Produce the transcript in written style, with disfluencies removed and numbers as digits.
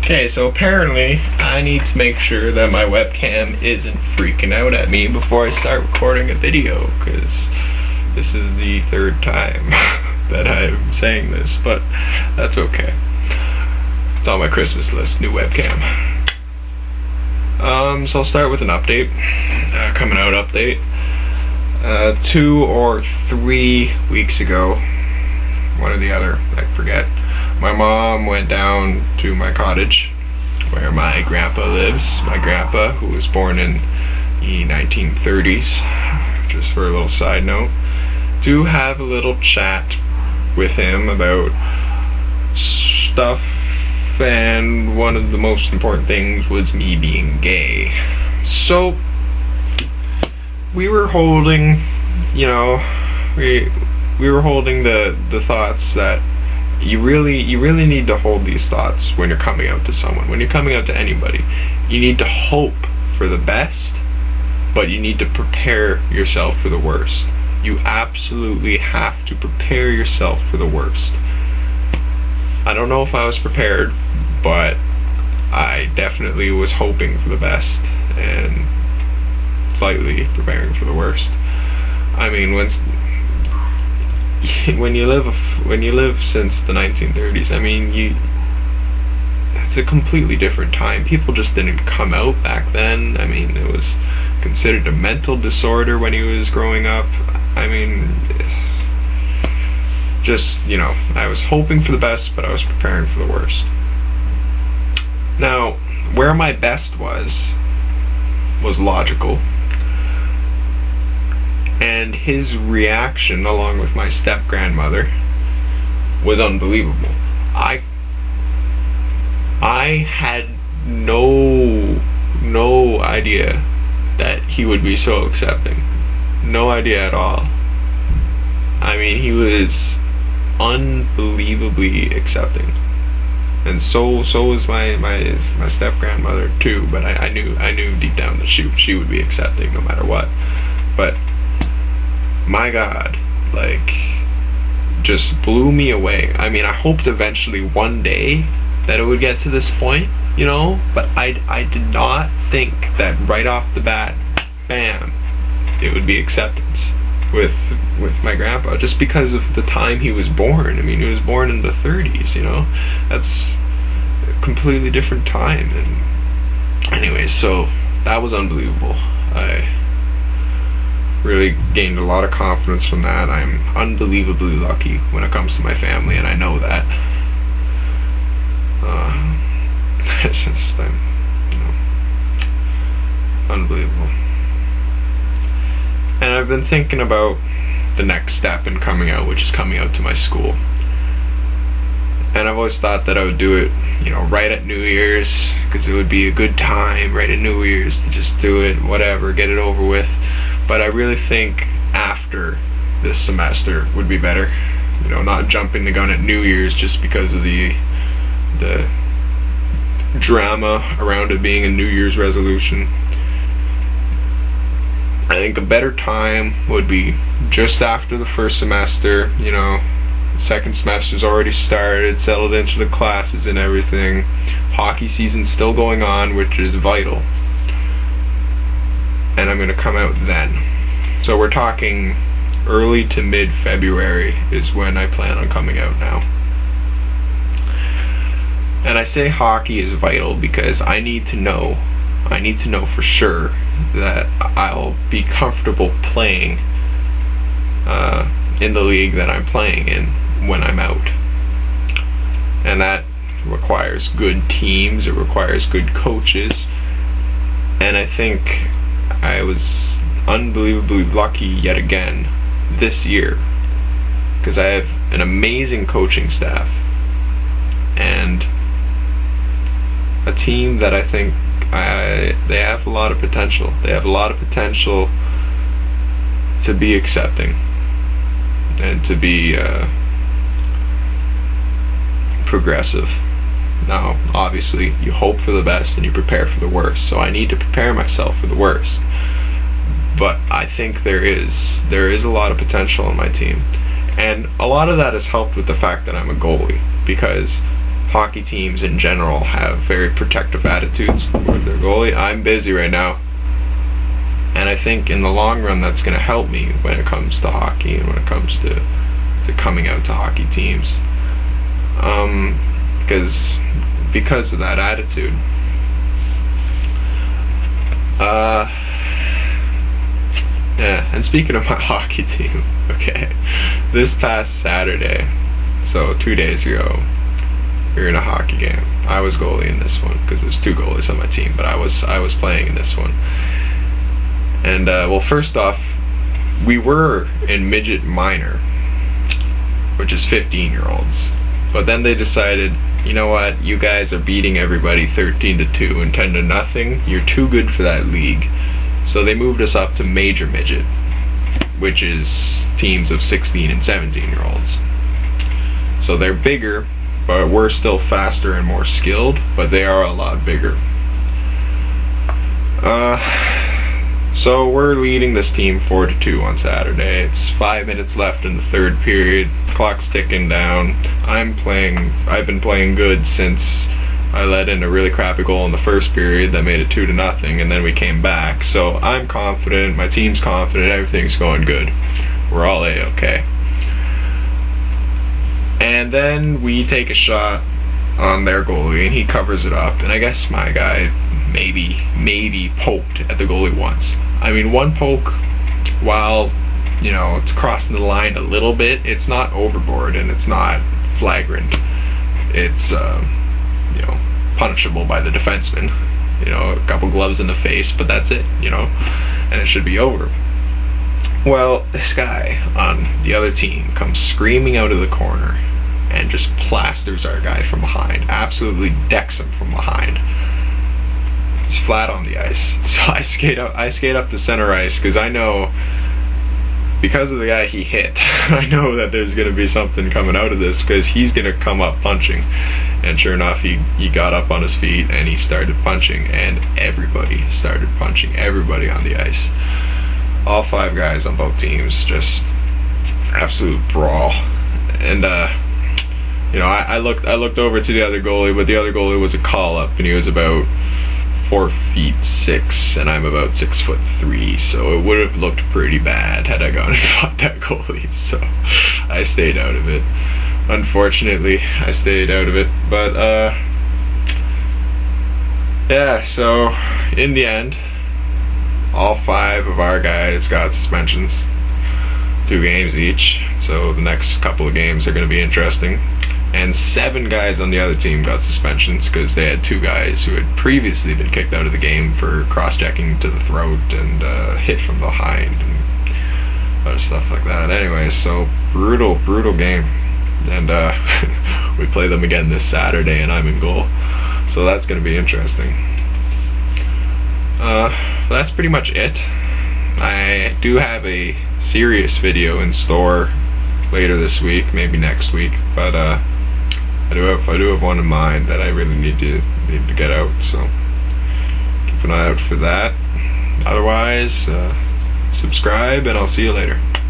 Okay, so apparently I need to make sure that my webcam isn't freaking out at me before I start recording a video, because this is the third time that I'm saying this, but that's okay. It's on my Christmas list, new webcam. So I'll start with an update, coming out update. 2 or 3 weeks ago, one or the other, I forget, my mom went down to my cottage where my grandpa lives. My grandpa, who was born in the 1930s, just for a little side note, to have a little chat with him about stuff, and one of the most important things was me being gay. So we were holding, we were holding the thoughts that you really need to hold these thoughts when you're coming out to someone. When you're coming out to anybody, you need to hope for the best, but you need to prepare yourself for the worst. You absolutely have to prepare yourself for the worst. I don't know if I was prepared, but I definitely was hoping for the best and slightly preparing for the worst. I mean, when you live since the 1930s, I mean, it's a completely different time. People just didn't come out back then. I mean, it was considered a mental disorder when he was growing up. I mean, just, I was hoping for the best, but I was preparing for the worst. Now, where my best was logical. And his reaction, along with my step-grandmother, was unbelievable. I had no idea that he would be so accepting. No idea at all. I mean, he was unbelievably accepting. And so was my step-grandmother too, but I knew deep down that she would be accepting no matter what. But my God, just blew me away. I mean, I hoped eventually one day that it would get to this point, but I did not think that right off the bat, bam, it would be acceptance with my grandpa, just because of the time he was born. I mean, he was born in the 30s, that's a completely different time. And anyways, so that was unbelievable. I really gained a lot of confidence from that. I'm unbelievably lucky when it comes to my family, and I know that. It's just, unbelievable. And I've been thinking about the next step in coming out, which is coming out to my school. And I've always thought that I would do it, right at New Year's, because it would be a good time right at New Year's to just do it, whatever, get it over with. But I really think after this semester would be better. Not jumping the gun at New Year's just because of the drama around it being a New Year's resolution. I think a better time would be just after the first semester. Second semester's already started, settled into the classes and everything. Hockey season's still going on, which is vital. And I'm going to come out then. So we're talking early to mid-February is when I plan on coming out now. And I say hockey is vital because I need to know for sure that I'll be comfortable playing in the league that I'm playing in when I'm out. And that requires good teams, it requires good coaches, and I think I was unbelievably lucky yet again this year, because I have an amazing coaching staff and a team that I think they have a lot of potential. They have a lot of potential to be accepting and to be progressive. Now, obviously, you hope for the best and you prepare for the worst. So I need to prepare myself for the worst. But I think there is a lot of potential in my team. And a lot of that is helped with the fact that I'm a goalie. Because hockey teams in general have very protective attitudes toward their goalie. I'm busy right now, and I think in the long run that's going to help me when it comes to hockey and when it comes to coming out to hockey teams, because of that attitude. Yeah, and speaking of my hockey team, okay, this past Saturday, so 2 days ago, we were in a hockey game. I was goalie in this one because there's 2 goalies on my team, but I was playing in this one. And well, first off, we were in midget minor, which is 15-year-olds. But then they decided, you know what, you guys are beating everybody 13-2 and 10-0. You're too good for that league. So they moved us up to major midget, which is teams of 16 and 17-year-olds. So they're bigger, but we're still faster and more skilled, but they are a lot bigger. So we're leading this team 4-2 on Saturday. It's 5 minutes left in the third period. Clock's ticking down. I've been playing good since I let in a really crappy goal in the first period that made it 2-0, and then we came back. So I'm confident, my team's confident, everything's going good. We're all A-okay. And then we take a shot on their goalie, and he covers it up. And I guess my guy maybe poked at the goalie once. I mean, one poke, while, you know, it's crossing the line a little bit, it's not overboard and it's not flagrant. It's, you know, punishable by the defenseman. You know, a couple gloves in the face, but that's it, you know, and it should be over. Well, this guy on the other team comes screaming out of the corner and just plasters our guy from behind. Absolutely decks him from behind. He's flat on the ice. So I skate up to center ice because I know, because of the guy he hit, I know that there's going to be something coming out of this because he's going to come up punching. And sure enough, he got up on his feet and he started punching, and everybody started punching, everybody on the ice. All 5 guys on both teams, just absolute brawl. And you know, I looked over to the other goalie, but the other goalie was a call-up, and he was about 4'6", and I'm about 6'3", so it would have looked pretty bad had I gone and fought that goalie. So I stayed out of it. Unfortunately, I stayed out of it. But yeah. So in the end, all 5 of our guys got suspensions, 2 games each. So the next couple of games are going to be interesting. And 7 guys on the other team got suspensions because they had 2 guys who had previously been kicked out of the game for cross-checking to the throat and hit from behind and other stuff like that. Anyways, so brutal game. And we play them again this Saturday, and I'm in goal. So that's going to be interesting. That's pretty much it. I do have a serious video in store later this week, maybe next week, but I do have one in mind that I really need to get out, so keep an eye out for that. Otherwise, subscribe, and I'll see you later.